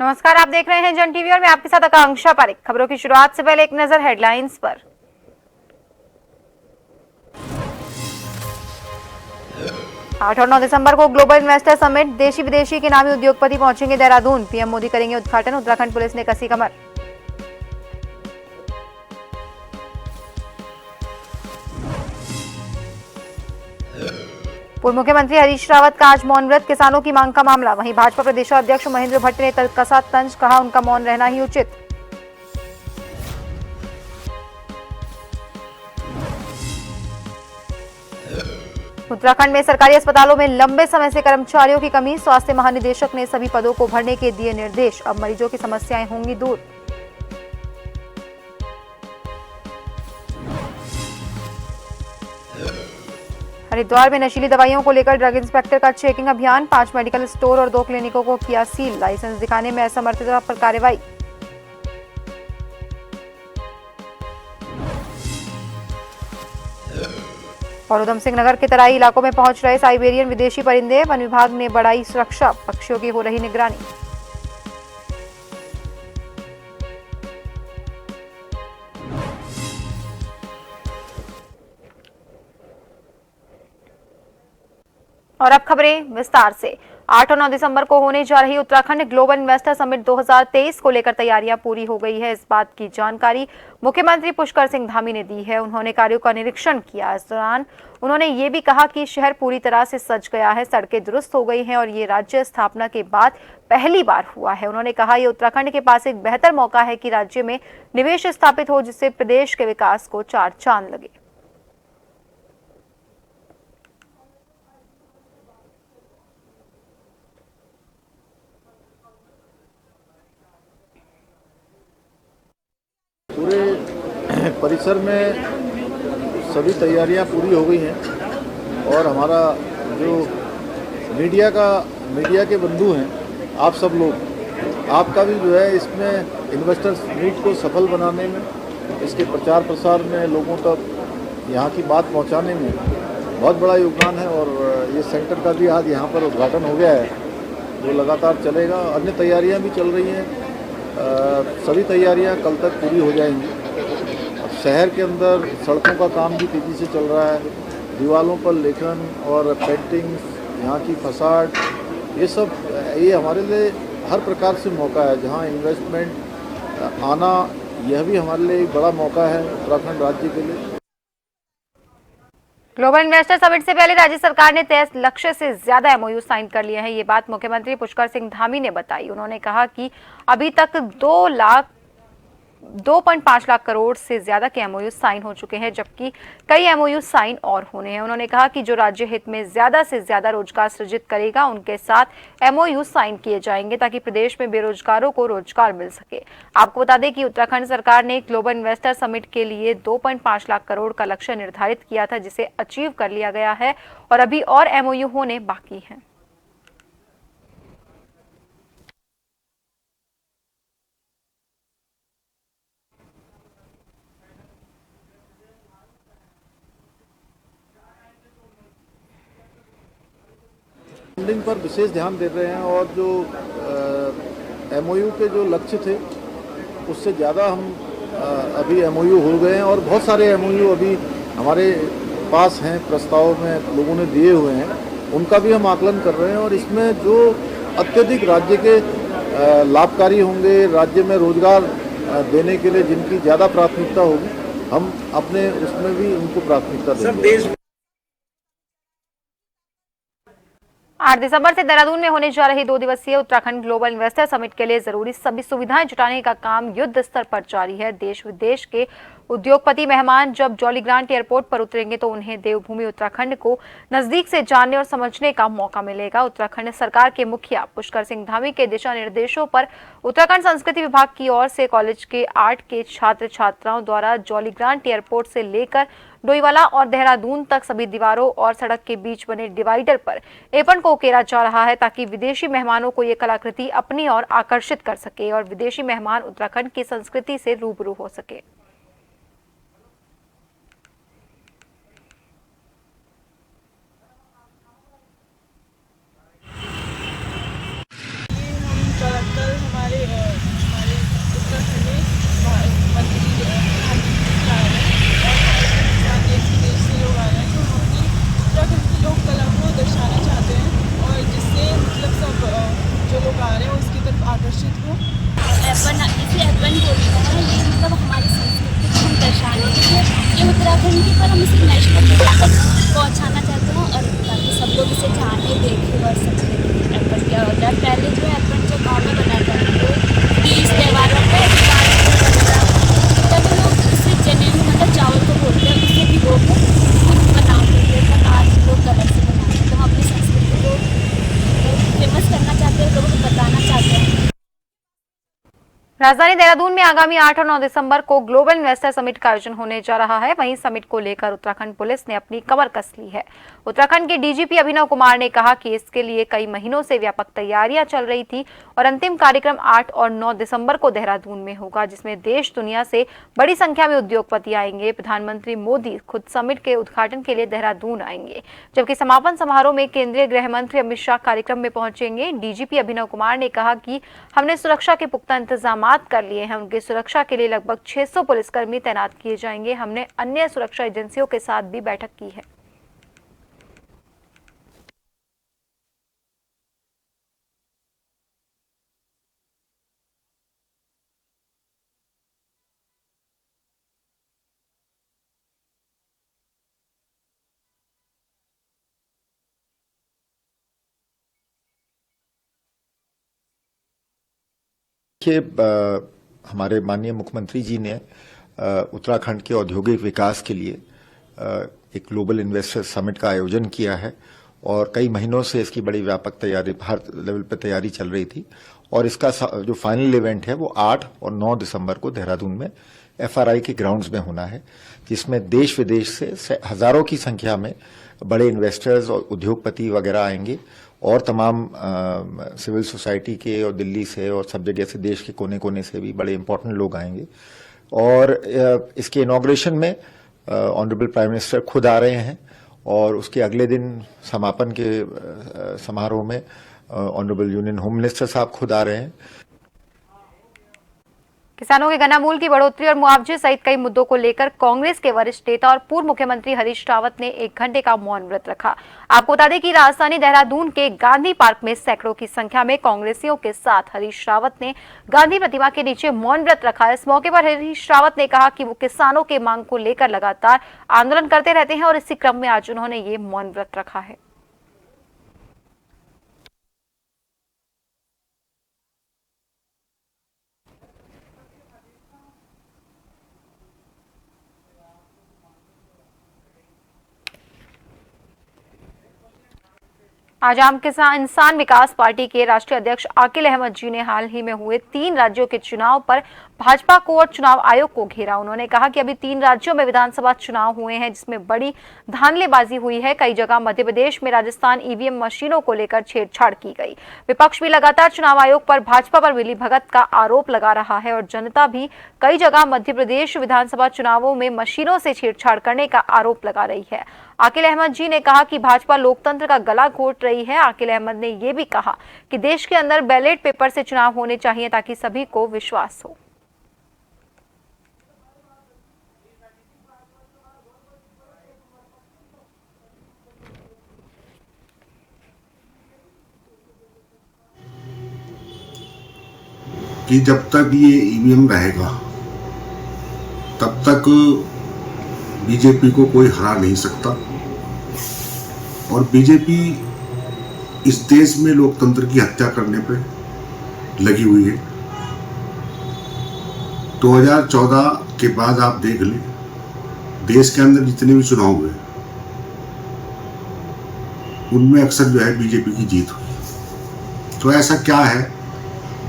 नमस्कार, आप देख रहे हैं जन टीवी और मैं आपके साथ आकांक्षा पारिक। खबरों की शुरुआत से पहले एक नजर हेडलाइंस पर। 8 और 9 दिसंबर को ग्लोबल इन्वेस्टर समिट, देशी विदेशी के नामी उद्योगपति पहुंचेंगे देहरादून। पीएम मोदी करेंगे उद्घाटन। उत्तराखंड पुलिस ने कसी कमर। पूर्व मुख्यमंत्री हरीश रावत का आज मौन व्रत, किसानों की मांग का मामला। वहीं भाजपा प्रदेशाध्यक्ष महेंद्र भट्ट ने कसा तंज, कहा उनका मौन रहना ही उचित। उत्तराखंड में सरकारी अस्पतालों में लंबे समय से कर्मचारियों की कमी, स्वास्थ्य महानिदेशक ने सभी पदों को भरने के दिए निर्देश। अब मरीजों की समस्याएं होंगी दूर। हरिद्वार में नशीली दवाइयों को लेकर ड्रग इंस्पेक्टर का चेकिंग अभियान, 5 मेडिकल स्टोर और 2 क्लिनिकों को किया सील। लाइसेंस दिखाने में असमर्थता पर कार्रवाई। और उधम सिंह नगर के तराई इलाकों में पहुंच रहे साइबेरियन विदेशी परिंदे, वन विभाग ने बढ़ाई सुरक्षा, पक्षियों की हो रही निगरानी। और अब खबरें विस्तार से। 8 और 9 दिसंबर को होने जा रही उत्तराखंड ग्लोबल इन्वेस्टर समिट 2023 को लेकर तैयारियां पूरी हो गई है। इस बात की जानकारी मुख्यमंत्री पुष्कर सिंह धामी ने दी है। उन्होंने कार्यों का निरीक्षण किया। इस दौरान उन्होंने ये भी कहा कि शहर पूरी तरह से सज गया है, सड़कें दुरुस्त हो गई हैं और ये राज्य स्थापना के बाद पहली बार हुआ है। उन्होंने कहा ये उत्तराखंड के पास एक बेहतर मौका है कि राज्य में निवेश स्थापित हो, जिससे प्रदेश के विकास को 4 चांद लगे। पूरे परिसर में सभी तैयारियां पूरी हो गई हैं और हमारा जो मीडिया के बंधु हैं, आप सब लोग, आपका भी जो है इसमें इन्वेस्टर्स मीट को सफल बनाने में, इसके प्रचार प्रसार में, लोगों तक यहाँ की बात पहुँचाने में बहुत बड़ा योगदान है। और ये सेंटर का भी आज यहाँ पर उद्घाटन हो गया है, जो लगातार चलेगा। अन्य तैयारियाँ भी चल रही हैं, सभी तैयारियां कल तक पूरी हो जाएंगी। शहर के अंदर सड़कों का काम भी तेज़ी से चल रहा है, दीवारों पर लेखन और पेंटिंग्स, यहाँ की फसाड, ये हमारे लिए हर प्रकार से मौका है। जहाँ इन्वेस्टमेंट आना, यह भी हमारे लिए एक बड़ा मौका है उत्तराखंड राज्य के लिए। ग्लोबल इन्वेस्टर समिट से पहले राज्य सरकार ने तय लक्ष्य से ज्यादा एमओयू साइन कर लिए हैं। ये बात मुख्यमंत्री पुष्कर सिंह धामी ने बताई। उन्होंने कहा कि अभी तक 2.5 लाख करोड़ से ज्यादा के एमओयू साइन हो चुके हैं, जबकि कई एमओयू साइन और होने हैं। उन्होंने कहा कि जो राज्य हित में ज्यादा से ज्यादा रोजगार सृजित करेगा, उनके साथ एमओयू साइन किए जाएंगे, ताकि प्रदेश में बेरोजगारों को रोजगार मिल सके। आपको बता दें कि उत्तराखंड सरकार ने ग्लोबल इन्वेस्टर समिट के लिए 2.5 लाख करोड़ का लक्ष्य निर्धारित किया था, जिसे अचीव कर लिया गया है और अभी और एमओयू होने बाकी हैं। फंडिंग पर विशेष ध्यान दे रहे हैं और जो एमओयू के जो लक्ष्य थे उससे ज़्यादा हम अभी एमओयू हो गए हैं और बहुत सारे एमओयू अभी हमारे पास हैं, प्रस्ताव में लोगों ने दिए हुए हैं, उनका भी हम आकलन कर रहे हैं। और इसमें जो अत्यधिक राज्य के लाभकारी होंगे, राज्य में रोजगार देने के लिए जिनकी ज़्यादा प्राथमिकता होगी, हम अपने उसमें भी उनको प्राथमिकता देंगे। 8 दिसंबर से देहरादून में होने जा रही 2 दिवसीय उत्तराखंड ग्लोबल इन्वेस्टर समिट के लिए जरूरी सभी सुविधाएं जुटाने का काम युद्ध स्तर पर जारी है। देश विदेश के उद्योगपति मेहमान जब जॉलीग्रांट एयरपोर्ट पर उतरेंगे तो उन्हें देवभूमि उत्तराखंड को नजदीक से जानने और समझने का मौका मिलेगा। उत्तराखंड सरकार के मुखिया पुष्कर सिंह धामी के दिशा निर्देशों पर उत्तराखंड संस्कृति विभाग की ओर से कॉलेज के आर्ट के छात्र छात्राओं द्वारा जॉलीग्रांट एयरपोर्ट से लेकर डोईवाला और देहरादून तक सभी दीवारों और सड़क के बीच बने डिवाइडर पर एपन को उकेरा जा रहा है, ताकि विदेशी मेहमानों को ये कलाकृति अपनी ओर आकर्षित कर सके और विदेशी मेहमान उत्तराखंड की संस्कृति से रूबरू हो सके। कल हमारे उत्तराखंड की, पर हम इसे नेशनल लेवल तक पहुंचाना चाहते हैं और ताकि सब लोग इसे जाने देखें और समझें अर्पण क्या होता है। पहले जो है अर्पण जो गाँव में बनाया जाता है वो तीज त्योहारों पे तब लोग इसे जनेऊ मतलब चावल को बोलते हैं, उसे भिगो के खुद बनाते थे, पर आज लोग अलग से बनाते हैं। तो हम अपनी संस्कृति को फेमस करना चाहते हैं, लोगों को बताना चाहते हैं। राजधानी देहरादून में आगामी 8 और 9 दिसंबर को ग्लोबल इन्वेस्टर समिट का आयोजन होने जा रहा है। वहीं समिट को लेकर उत्तराखंड पुलिस ने अपनी कमर कस ली है। उत्तराखंड के डीजीपी अभिनव कुमार ने कहा कि इसके लिए कई महीनों से व्यापक तैयारियां चल रही थी और अंतिम कार्यक्रम 8 और 9 दिसंबर को देहरादून में होगा, जिसमें देश दुनिया से बड़ी संख्या में उद्योगपति आएंगे। प्रधानमंत्री मोदी खुद समिट के उद्घाटन के लिए देहरादून आएंगे, जबकि समापन समारोह में केंद्रीय गृह मंत्री अमित शाह कार्यक्रम में पहुंचेंगे। डीजीपी अभिनव कुमार ने कहा कि हमने सुरक्षा के पुख्ता इंतजाम कर लिए हैं। उनकी सुरक्षा के लिए लगभग 600 पुलिसकर्मी तैनात किए जाएंगे। हमने अन्य सुरक्षा एजेंसियों के साथ भी बैठक की है। देखिए, हमारे माननीय मुख्यमंत्री जी ने उत्तराखंड के औद्योगिक विकास के लिए एक ग्लोबल इन्वेस्टर समिट का आयोजन किया है और कई महीनों से इसकी बड़ी व्यापक तैयारी हर लेवल पर तैयारी चल रही थी और इसका जो फाइनल इवेंट है वो 8 और 9 दिसंबर को देहरादून में एफआरआई के ग्राउंड्स में होना है, जिसमें देश विदेश से हजारों की संख्या में बड़े इन्वेस्टर्स और उद्योगपति वगैरह आएंगे और तमाम सिविल सोसाइटी के और दिल्ली से और सब जगह से देश के कोने कोने से भी बड़े इंपॉर्टेंट लोग आएंगे। और इसके इनॉग्रेशन में ऑनरेबल प्राइम मिनिस्टर खुद आ रहे हैं और उसके अगले दिन समापन के समारोह में ऑनरेबल यूनियन होम मिनिस्टर साहब खुद आ रहे हैं। किसानों के गन्ना मूल्य की बढ़ोतरी और मुआवजे सहित कई मुद्दों को लेकर कांग्रेस के वरिष्ठ नेता और पूर्व मुख्यमंत्री हरीश रावत ने 1 घंटे का मौन व्रत रखा। आपको बता दें कि राजधानी देहरादून के गांधी पार्क में सैकड़ों की संख्या में कांग्रेसियों के साथ हरीश रावत ने गांधी प्रतिमा के नीचे मौन व्रत रखा। इस मौके पर हरीश रावत ने कहा कि वो किसानों के मांग को लेकर लगातार आंदोलन करते रहते हैं और इसी क्रम में आज उन्होंने ये मौन व्रत रखा है। आज आम किसान इंसान विकास पार्टी के राष्ट्रीय अध्यक्ष आकिल अहमद जी ने हाल ही में हुए 3 राज्यों के चुनाव पर भाजपा को और चुनाव आयोग को घेरा। उन्होंने कहा कि अभी 3 राज्यों में विधानसभा चुनाव हुए हैं, जिसमें बड़ी धांधलीबाजी हुई है। कई जगह मध्य प्रदेश में राजस्थान ईवीएम मशीनों को लेकर छेड़छाड़ की गई। विपक्ष भी लगातार चुनाव आयोग पर भाजपा पर मिलीभगत का आरोप लगा रहा है और जनता भी कई जगह मध्य प्रदेश विधानसभा चुनावों में मशीनों से छेड़छाड़ करने का आरोप लगा रही है। आकिल अहमद जी ने कहा कि भाजपा लोकतंत्र का गला घोट रही है। आकिल अहमद ने यह भी कहा कि देश के अंदर बैलेट पेपर से चुनाव होने चाहिए ताकि सभी को विश्वास हो। कि जब तक ये ईवीएम रहेगा तब तक बीजेपी को कोई हरा नहीं सकता और बीजेपी इस देश में लोकतंत्र की हत्या करने पे लगी हुई है। 2014 के बाद आप देख लें, देश के अंदर जितने भी चुनाव हुए उनमें अक्सर जो है बीजेपी की जीत हुई। तो ऐसा क्या है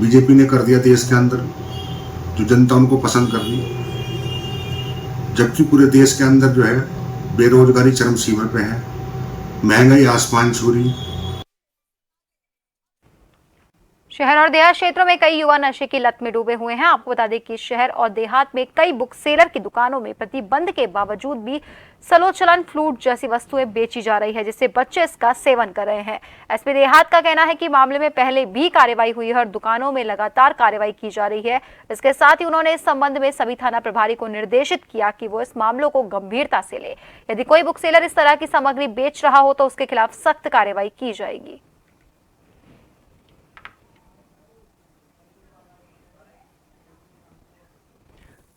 बीजेपी ने कर दिया देश के अंदर जो जनता उनको पसंद कर रही, जबकि पूरे देश के अंदर जो है बेरोजगारी चरम सीमा पे है, महंगाई आसमान छू रही। शहर और देहात क्षेत्रों में कई युवा नशे की लत में डूबे हुए हैं। आपको बता दें कि शहर और देहात में कई बुक सेलर की दुकानों में प्रतिबंध के बावजूद भी सलोचलन फ्लूट जैसी वस्तुएं बेची जा रही है, जिससे बच्चे इसका सेवन कर रहे हैं। एसपी देहात का कहना है कि मामले में पहले भी कार्रवाई हुई है और दुकानों में लगातार कार्रवाई की जा रही है। इसके साथ ही उन्होंने इस संबंध में सभी थाना प्रभारी को निर्देशित किया कि वो इस मामलों को गंभीरता से ले। यदि कोई बुक सेलर इस तरह की सामग्री बेच रहा हो तो उसके खिलाफ सख्त कार्रवाई की जाएगी।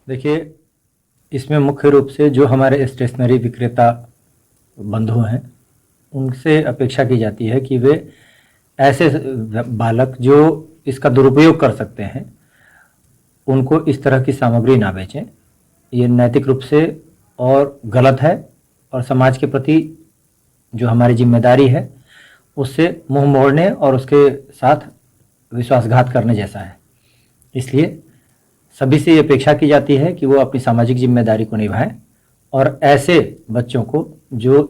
देखिए, इसमें मुख्य रूप से जो हमारे स्टेशनरी विक्रेता बंधु हैं उनसे अपेक्षा की जाती है कि वे ऐसे बालक जो इसका दुरुपयोग कर सकते हैं उनको इस तरह की सामग्री ना बेचें। ये नैतिक रूप से और गलत है और समाज के प्रति जो हमारी जिम्मेदारी है उससे मुंह मोड़ने और उसके साथ विश्वासघात करने जैसा है। इसलिए सभी से ये अपेक्षा की जाती है कि वो अपनी सामाजिक जिम्मेदारी को निभाएं और ऐसे बच्चों को जो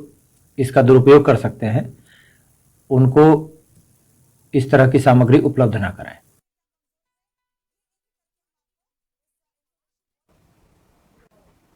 इसका दुरुपयोग कर सकते हैं उनको इस तरह की सामग्री उपलब्ध ना कराएं।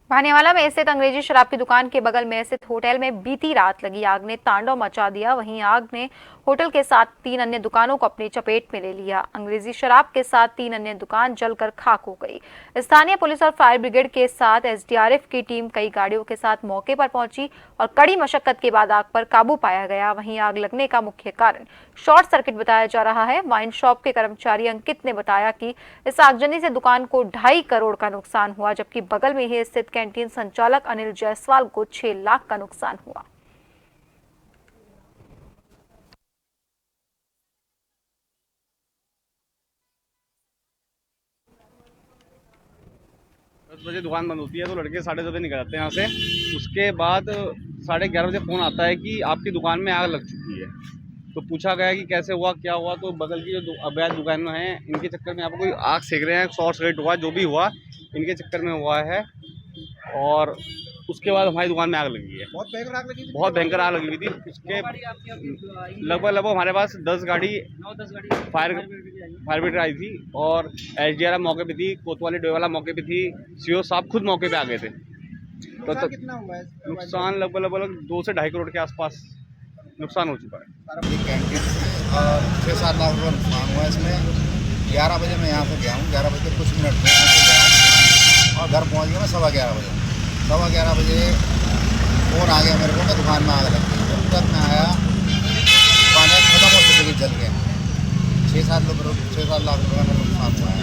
भानेवाला में स्थित अंग्रेजी शराब की दुकान के बगल में स्थित होटल में बीती रात लगी आग ने तांडव मचा दिया। वहीं आग ने होटल के साथ 3 अन्य दुकानों को अपनी चपेट में ले लिया। अंग्रेजी शराब के साथ 3 अन्य दुकान जलकर खाक हो गई। स्थानीय पुलिस और फायर ब्रिगेड के साथ एसडीआरएफ की टीम कई गाड़ियों के साथ मौके पर पहुंची और कड़ी मशक्कत के बाद आग पर काबू पाया गया। वहीं आग लगने का मुख्य कारण शॉर्ट सर्किट बताया जा रहा है। वाइन शॉप के कर्मचारी अंकित ने बताया कि इस आगजनी से दुकान को 2.5 करोड़ का नुकसान हुआ, जबकि बगल में ही स्थित कैंटीन संचालक अनिल जायसवाल को 6 लाख का नुकसान हुआ। 10 बजे दुकान बंद होती है तो लड़के 10:30 निकल जाते हैं यहाँ से। उसके बाद 11:30 बजे फ़ोन आता है कि आपकी दुकान में आग लग चुकी है। तो पूछा गया कि कैसे हुआ, क्या हुआ, तो बगल की जो अवैध दुकान में हैं इनके चक्कर में यहाँ पर कोई आग सेक रहे हैं, शॉर्ट सर्किट हुआ, जो भी हुआ इनके चक्कर में हुआ है। और उसके बाद हमारी दुकान में आग लगी है। बहुत भयंकर आग लगी थी। बहुत भयंकर आग लगी हुई थी। उसके लगभग हमारे पास 10 गाड़ी फायर ब्रिगेड आई थी और एसडीआरएफ मौके पे थी, कोतवाली डोईवाला मौके पे थी, सीओ साहब खुद मौके पे आ गए थे। तो कितना हुआ है? नुकसान लगभग 2 से 2.5 करोड़ के आसपास नुकसान हो चुका है। कैंटीन 6-7 लाख रुपये नुकसान हुआ इसमें। 11 बजे मैं यहाँ से गया हूँ, 11 बजे कुछ मिनट में यहाँ से गया और घर पहुँच गया मैं 11:15 बजे। 11:15 बजे फ़ोन आ गया मेरे को कि दुकान में आग लग गई। जब तक मैं आया दुकानें खत्म हो चुकी, जल गए। 6-7 लाख रुपये का नुकसान हुआ है।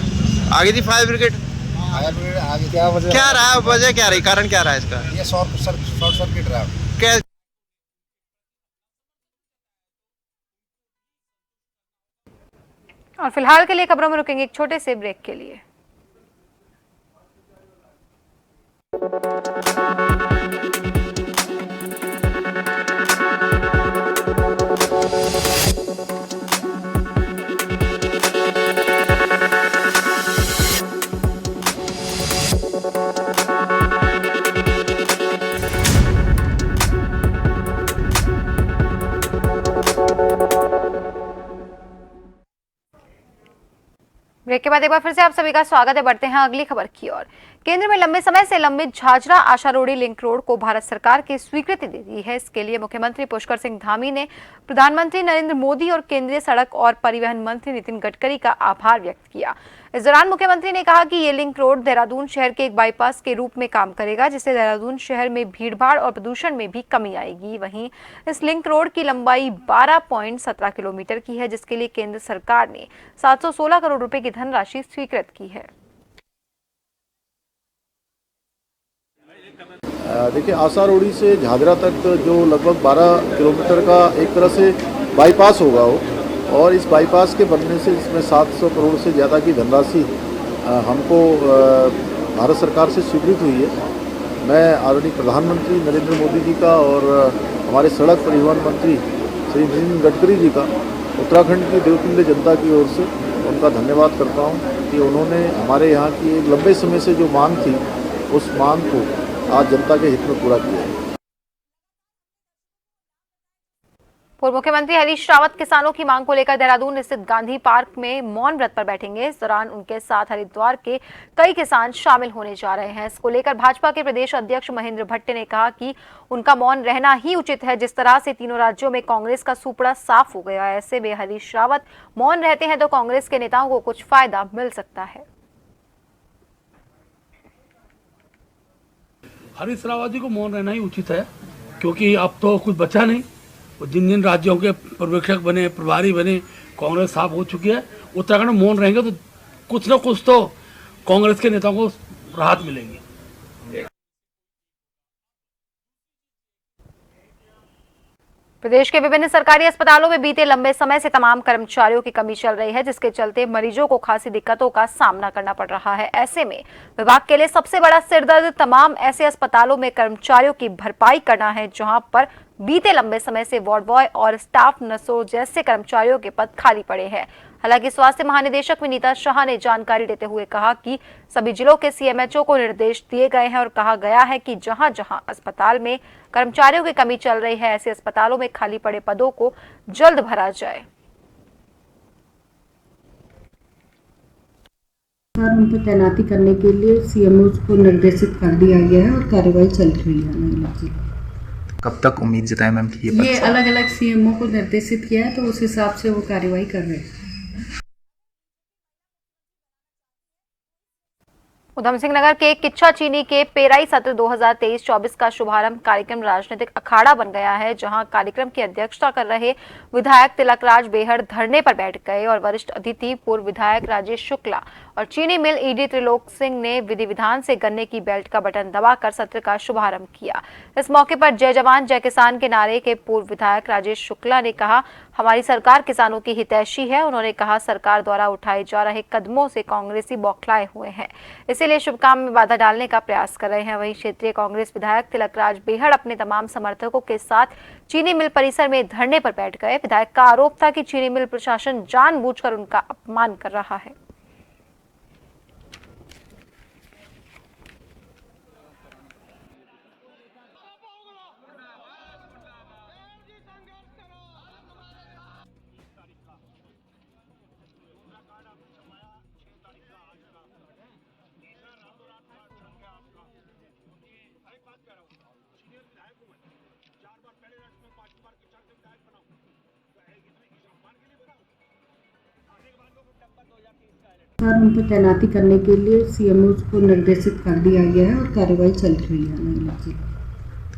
आगे थी फायर ब्रिगेड? फायर ब्रिगेड आगे क्या वजह, क्या रहा, वजह क्या रही, कारण क्या रहा इसका? ये शॉर्ट सर्किट रहा। क्या और फिलहाल के लिए खबरों में रुकेंगे एक छोटे से ब्रेक के लिए। ब्रेक के बाद एक बार फिर से आप सभी का स्वागत है। बढ़ते हैं अगली खबर की ओर। केंद्र में लंबे समय से लंबित झाझरा आशारोड़ी लिंक रोड को भारत सरकार की स्वीकृति दे दी है। इसके लिए मुख्यमंत्री पुष्कर सिंह धामी ने प्रधानमंत्री नरेंद्र मोदी और केंद्रीय सड़क और परिवहन मंत्री नितिन गडकरी का आभार व्यक्त किया। इस दौरान मुख्यमंत्री ने कहा कि ये लिंक रोड देहरादून शहर के एक बाईपास के रूप में काम करेगा, जिससे देहरादून शहर में भीड़भाड़ और प्रदूषण में भी कमी आएगी। वहीं इस लिंक रोड की लंबाई 12.17 किलोमीटर की है, जिसके लिए केंद्र सरकार ने 716 करोड़ रुपए की धनराशि स्वीकृत की है। देखिए, आशारोड़ी से झाझरा तक जो लगभग 12 किलोमीटर का एक तरह से बाईपास होगा वो, और इस बाईपास के बनने से इसमें 700 करोड़ से ज़्यादा की धनराशि हमको भारत सरकार से स्वीकृत हुई है। मैं आदरणीय प्रधानमंत्री नरेंद्र मोदी जी का और हमारे सड़क परिवहन मंत्री श्री नितिन गडकरी जी का उत्तराखंड की देवतुल्य जनता की ओर से उनका धन्यवाद करता हूं कि उन्होंने हमारे यहाँ की एक लंबे समय से जो मांग थी उस मांग को आज जनता के हित में पूरा किया है। पूर्व मुख्यमंत्री हरीश रावत किसानों की मांग को लेकर देहरादून स्थित गांधी पार्क में मौन व्रत पर बैठेंगे। इस दौरान उनके साथ हरिद्वार के कई किसान शामिल होने जा रहे हैं। इसको लेकर भाजपा के प्रदेश अध्यक्ष महेंद्र भट्ट ने कहा कि उनका मौन रहना ही उचित है। जिस तरह से तीनों राज्यों में कांग्रेस का सुपड़ा साफ हो गया है, ऐसे में हरीश रावत मौन रहते हैं तो कांग्रेस के नेताओं को कुछ फायदा मिल सकता है। हरीश रावत जी को मौन रहना ही उचित है, क्योंकि अब तो कुछ बचा नहीं। जिन जिन राज्यों के पर्यवेक्षक बने, प्रभारी बने, कांग्रेस साफ हो चुकी है। उत्तराखंड में मौन रहेंगे तो कुछ न कुछ तो कांग्रेस के नेताओं को राहत मिलेंगी। प्रदेश के विभिन्न सरकारी अस्पतालों में बीते लंबे समय से तमाम कर्मचारियों की कमी चल रही है, जिसके चलते मरीजों को खासी दिक्कतों का सामना करना पड़ रहा है। ऐसे में विभाग के लिए सबसे बड़ा सिरदर्द तमाम ऐसे अस्पतालों में कर्मचारियों की भरपाई करना है, जहां पर बीते लंबे समय से वार्ड बॉय और स्टाफ नर्सों जैसे कर्मचारियों के पद खाली पड़े हैं। हालांकि स्वास्थ्य महानिदेशक विनीता शाह ने जानकारी देते हुए कहा कि सभी जिलों के सीएमएचओ को निर्देश दिए गए हैं और कहा गया है कि जहां जहां अस्पताल में कर्मचारियों की कमी चल रही है, ऐसे अस्पतालों में खाली पड़े पदों को जल्द भरा जाए। उन पर तैनाती करने के लिए सीएमओ को निर्देशित कर दिया गया है और कार्रवाई चल रही है। कब तक उम्मीद जताएं मैम कि ये अलग अलग सीएमओ को निर्देशित किया है, तो उस हिसाब से वो कार्रवाई कर रहे हैं। उधम सिंह नगर के किच्छा चीनी के पेराई सत्र 2023-24 का शुभारंभ कार्यक्रम राजनीतिक अखाड़ा बन गया है, जहां कार्यक्रम की अध्यक्षता कर रहे विधायक तिलकराज बेहड़ धरने पर बैठ गए और वरिष्ठ अतिथि पूर्व विधायक राजेश शुक्ला और चीनी मिल ईडी त्रिलोक सिंह ने विधि विधान से गन्ने की बेल्ट का बटन दबाकर सत्र का शुभारंभ किया। इस मौके पर जय जवान जय किसान के नारे के पूर्व विधायक राजेश शुक्ला ने कहा, हमारी सरकार किसानों की हितैषी है। उन्होंने कहा, सरकार द्वारा उठाए जा रहे कदमों से कांग्रेसी बौखलाए हुए हैं, इसीलिए शुभ काम में बाधा डालने का प्रयास कर रहे हैं। वहीं क्षेत्रीय कांग्रेस विधायक तिलकराज बेहड़ अपने तमाम समर्थकों के साथ चीनी मिल परिसर में धरने पर बैठ गए। विधायक का आरोप था कि चीनी मिल प्रशासन जानबूझकर उनका अपमान कर रहा है। उन पर तैनाती करने के लिए सीएमओ को निर्देशित कर दिया गया है और कार्रवाई चल रही है।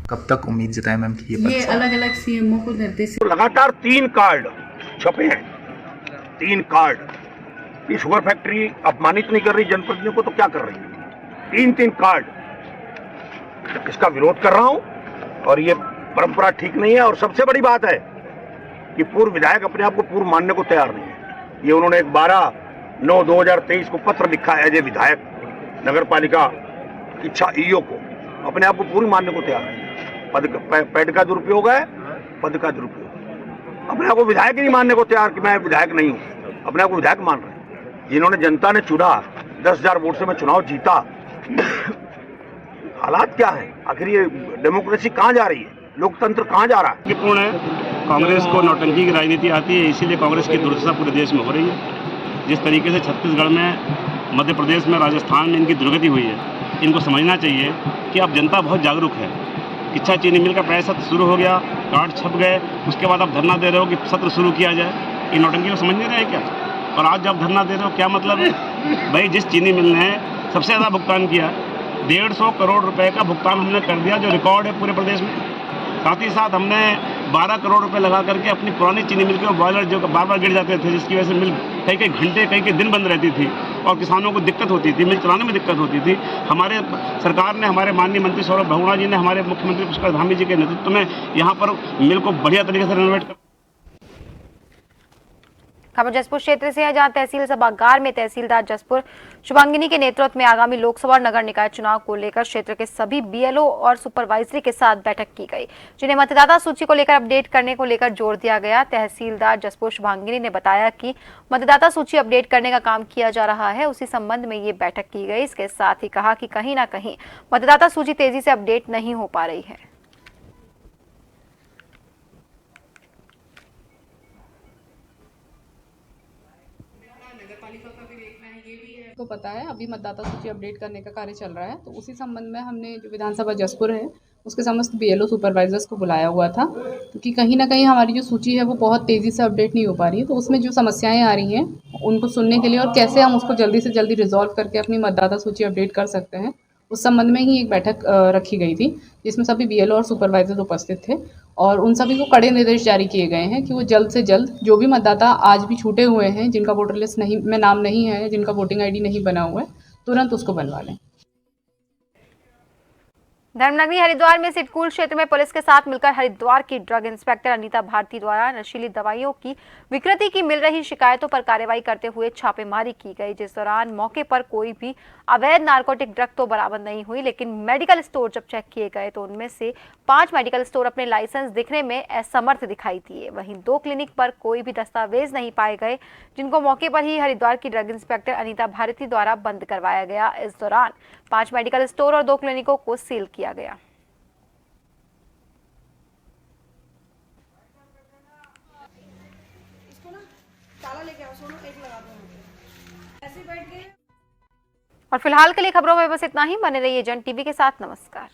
कब तक उम्मीद जताएं मैम कि ये अलग अलग सीएमओ को निर्देशित। लगातार 3 कार्ड छपे हैं, 3 कार्ड। ये शुगर फैक्ट्री अपमानित नहीं कर रही जनप्रतिनिधियों को, तो क्या कर रही है? 3 कार्ड। इसका विरोध कर रहा हूं और ये परंपरा ठीक नहीं है। और सबसे बड़ी बात है कि पूर्व विधायक अपने आप को पूर्व मानने को तैयार नहीं है। ये उन्होंने एक 12/9/2023 को पत्र लिखा है, जो विधायक नगर पालिका इच्छा ईओ को अपने आप को पूर्व मानने को तैयार है। पद का दुरुपयोग है, पद का दुरुपयोग। अपने आप को विधायक नहीं मानने को तैयार कि मैं विधायक नहीं हूं, अपने आप को विधायक मान रहे हैं। जिन्होंने जनता ने चुना, 10,000 वोट से मैं चुनाव जीता। हालात क्या है? आखिर ये डेमोक्रेसी कहाँ जा रही है? लोकतंत्र कहाँ जा रहा है? पूर्ण है। कांग्रेस को नौटंकी की राजनीति आती है, इसीलिए कांग्रेस की दुर्दशा पूरे देश में हो रही है। जिस तरीके से छत्तीसगढ़ में, मध्य प्रदेश में, राजस्थान में इनकी दुर्गति हुई है, इनको समझना चाहिए कि अब जनता बहुत जागरूक है। किच्छा चीनी मिल का पेराई सत्र शुरू हो गया, कार्ड छप गए, उसके बाद आप धरना दे रहे हो कि सत्र शुरू किया जाए। ये नौटंकी को समझ नहीं रहे क्या? और आज जब धरना दे रहे हो, क्या मतलब है? भाई, जिस चीनी मिल ने सबसे ज़्यादा भुगतान किया, 150 करोड़ रुपए का भुगतान हमने कर दिया, जो रिकॉर्ड है पूरे प्रदेश में। साथ ही साथ हमने 12 करोड़ रुपए लगा करके अपनी पुरानी चीनी मिल के बॉयलर जो बार बार गिर जाते थे, जिसकी वजह से मिल कई घंटे, कई दिन बंद रहती थी और किसानों को दिक्कत होती थी, मिल चलाने में दिक्कत होती थी। हमारे सरकार ने, हमारे माननीय मंत्री सौरभ बहुगुणा जी ने, हमारे मुख्यमंत्री पुष्कर धामी जी के नेतृत्व में यहाँ पर मिल को बढ़िया तरीके से रेनोवेट कर। खबर जसपुर क्षेत्र से है, जहां तहसील सभागार में तहसीलदार जसपुर शुभांगिनी के नेतृत्व में आगामी लोकसभा और नगर निकाय चुनाव को लेकर क्षेत्र के सभी बीएलओ और सुपरवाइजरी के साथ बैठक की गई, जिन्हें मतदाता सूची को लेकर अपडेट करने को लेकर जोर दिया गया। तहसीलदार जसपुर शुभांगिनी ने बताया कि मतदाता सूची अपडेट करने का काम किया जा रहा है, उसी संबंध में ये बैठक की गई। इसके साथ ही कहा कि कहीं ना कहीं मतदाता सूची तेजी से अपडेट नहीं हो पा रही है। को पता है, अभी मतदाता सूची अपडेट करने का कार्य चल रहा है, तो उसी संबंध में हमने जो विधानसभा जसपुर है उसके समस्त बीएलओ सुपरवाइजर्स को बुलाया हुआ था, क्योंकि कहीं ना कहीं हमारी जो सूची है वो बहुत तेज़ी से अपडेट नहीं हो पा रही है। तो उसमें जो समस्याएं आ रही हैं उनको सुनने के लिए और कैसे हम उसको जल्दी से जल्दी रिजॉल्व करके अपनी मतदाता सूची अपडेट कर सकते हैं, उस संबंध में ही एक बैठक रखी गई थी, जिसमें सभी बीएलओ और सुपरवाइजर उपस्थित थे और उन सभी को कड़े निर्देश जारी किए गए हैं कि वो जल्द से जल्द जो भी मतदाता आज भी छूटे हुए हैं, जिनका वोटर लिस्ट में नाम नहीं है, जिनका वोटिंग आईडी नहीं बना हुआ है, तुरंत उसको बनवा लें। धर्मनगरी हरिद्वार में सिडकुल क्षेत्र में पुलिस के साथ मिलकर हरिद्वार की ड्रग इंस्पेक्टर अनीता भारती द्वारा नशीली दवाइयों की विकृति की मिल रही शिकायतों पर कार्रवाई करते हुए छापेमारी की गई, जिस दौरान मौके पर कोई भी अवैध नारकोटिक ड्रग तो बरामद नहीं हुई, लेकिन मेडिकल स्टोर जब चेक किए गए तो उनमें से 5 मेडिकल स्टोर अपने लाइसेंस दिखने में असमर्थ दिखाई दिए। वहीं 2 क्लिनिक पर कोई भी दस्तावेज नहीं पाए गए, जिनको मौके पर ही हरिद्वार की ड्रग इंस्पेक्टर अनीता भारती द्वारा बंद करवाया गया। इस दौरान 5 मेडिकल स्टोर और 2 क्लिनिकों को सील किया गया। और फिलहाल के लिए खबरों में बस इतना ही। बने रहिए जन टीवी के साथ। नमस्कार।